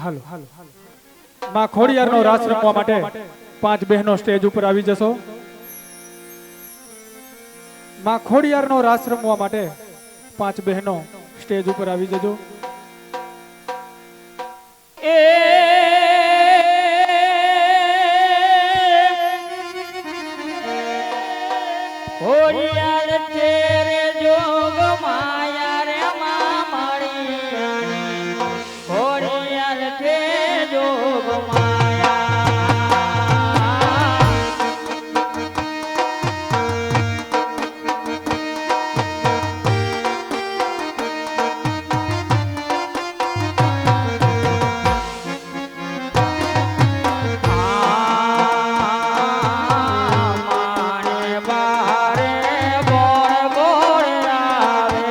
હાલો માં ખોડિયારનો રાસ રમવા માટે 5 બહેનો સ્ટેજ ઉપર આવી જશો। માં ખોડિયારનો રાસ રમવા માટે 5 બહેનો સ્ટેજ ઉપર આવી જજો। એ ખોડિયાર તેરે જોગ માયા રે મામણી ખોડિયાર તે જોગ માયા માણે બારે બોર બોર આવે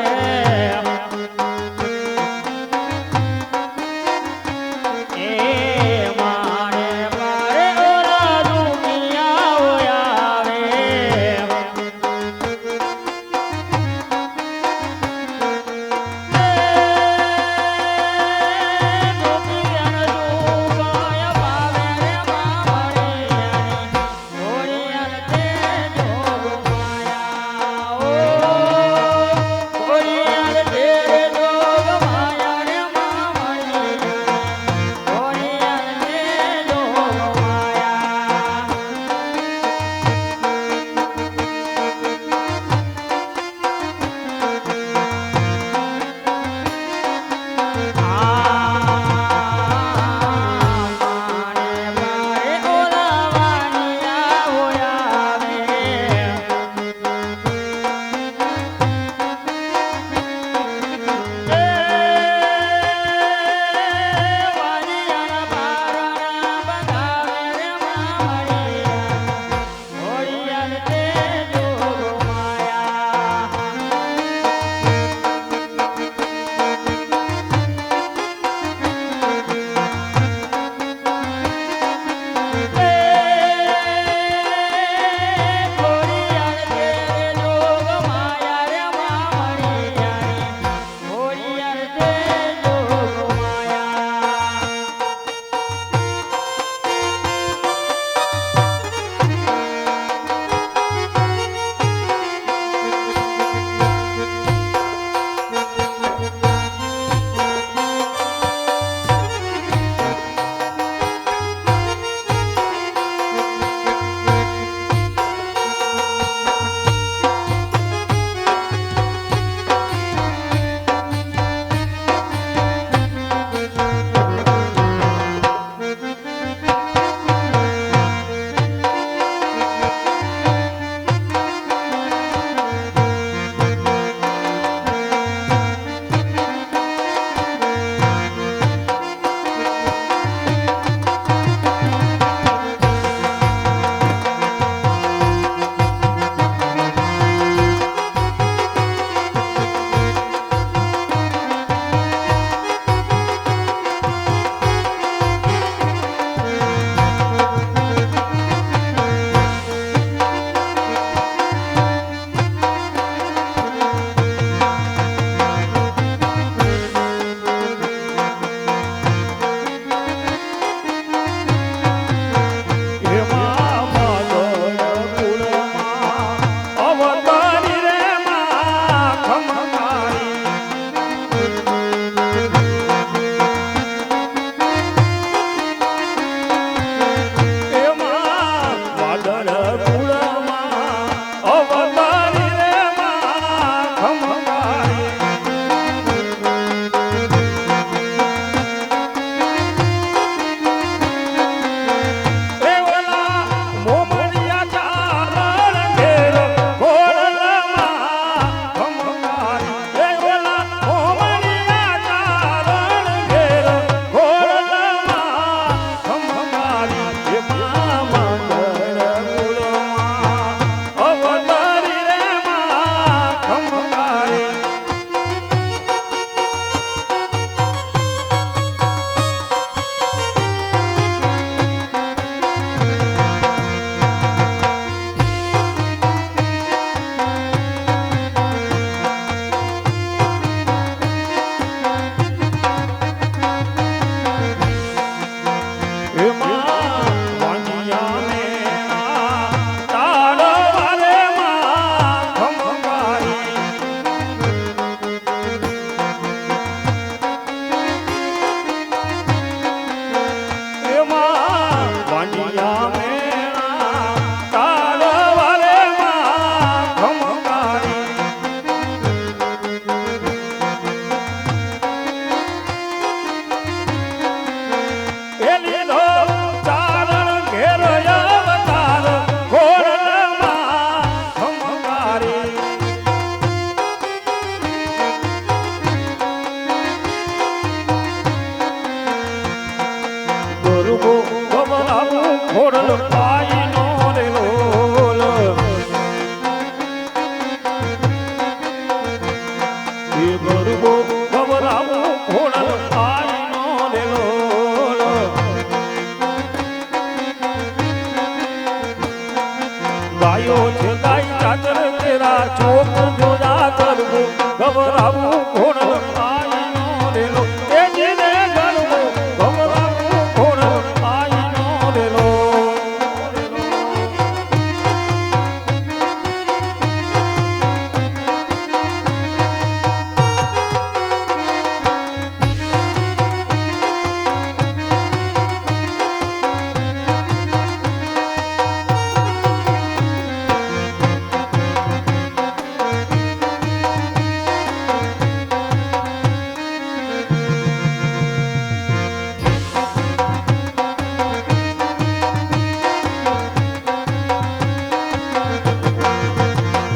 ચોક જોયા કરવું ગભરાવું કોણ આઈનો રેલો એ જેને ગણવું ગભરાવું કોણ આઈનો રેલો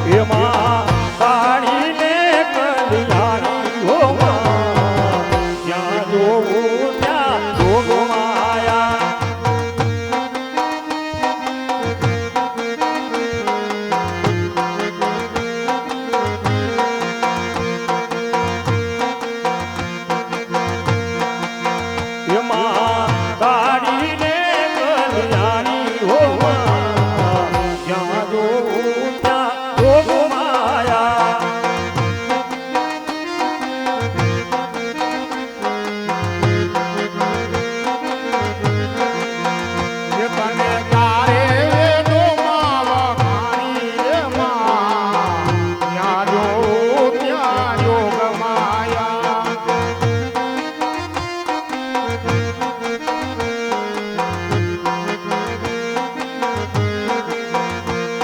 એમાં તાળીને કલ્યાણી હોમાં જ્યાં જોવું ત્યાં જોગ માયા એમાં તાળીને કલ્યાણી હોમાં જ્યાં જોવું ત્યાં જોગ માયા એ તને તારે વેદોમાં વખાણી રે માં ત્યાં જો ત્યાં યોગ માયા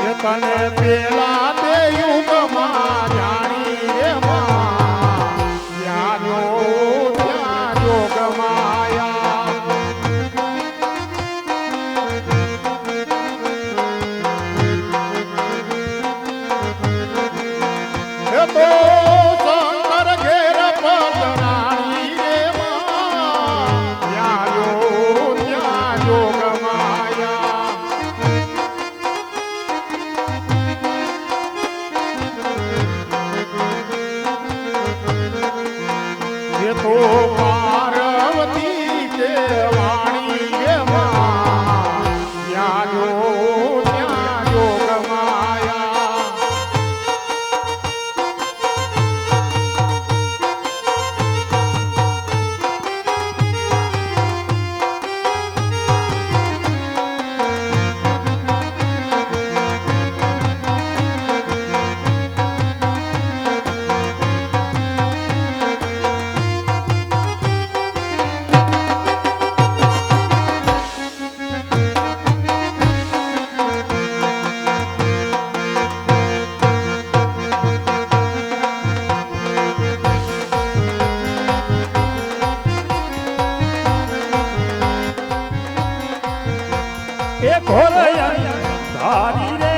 એ તને પેલા તે યુગમાં જાણી રે માં ત્યાં જો ત્યાં યોગ માયા એ તો શંકર ઘેર પધરાણી રે માં ત્યાં જો ત્યાં યોગ માયા એ તો પાર્વતી કે વાણી રે માં ત્યાં જો ત્યાં યોગ માયા એ ઘોરયા ધારી રે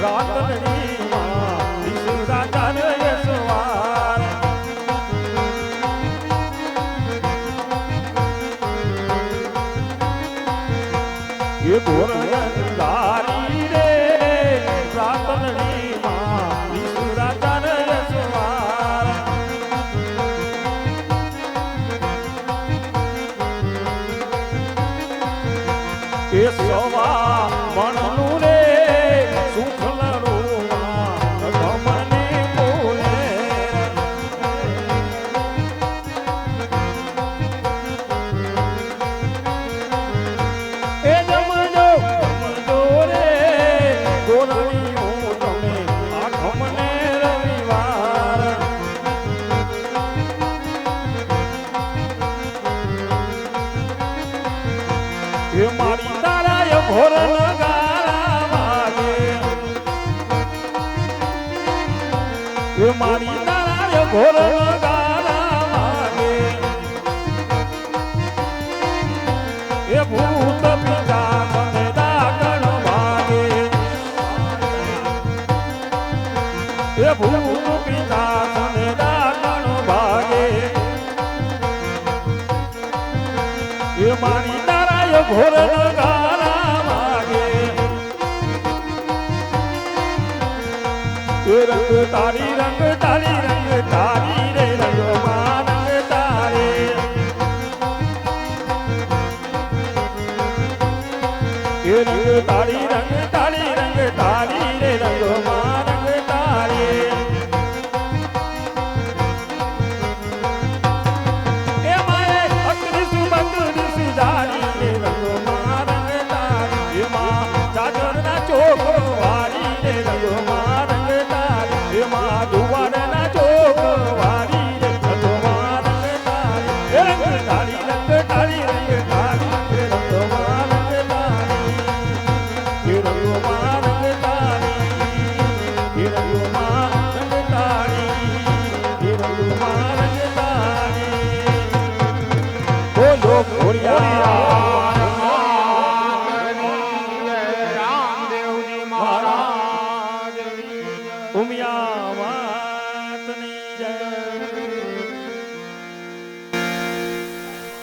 રાતની માં વિસુરા જાને સવાર એ ઘોરયા ધારી રે રાતની માં વિસુરા જાને સવાર એ સવા મણનું રે સુખલડું ગમને બોલે એ જમજો રે ગોરાણીઓ તમે આ ગમને રવિવાર એ મારી તારાય ઘોર નગારા વાગે એ મારી તારાય ઘોર નગારા વાગે એ ભૂત પિતા મને દાગણ વાગે એ ભૂત પિતા મને દાગણ વાગે એ મારી તારાય ઘોર નગારા વાગે એ રંગ તારી રંગ તારી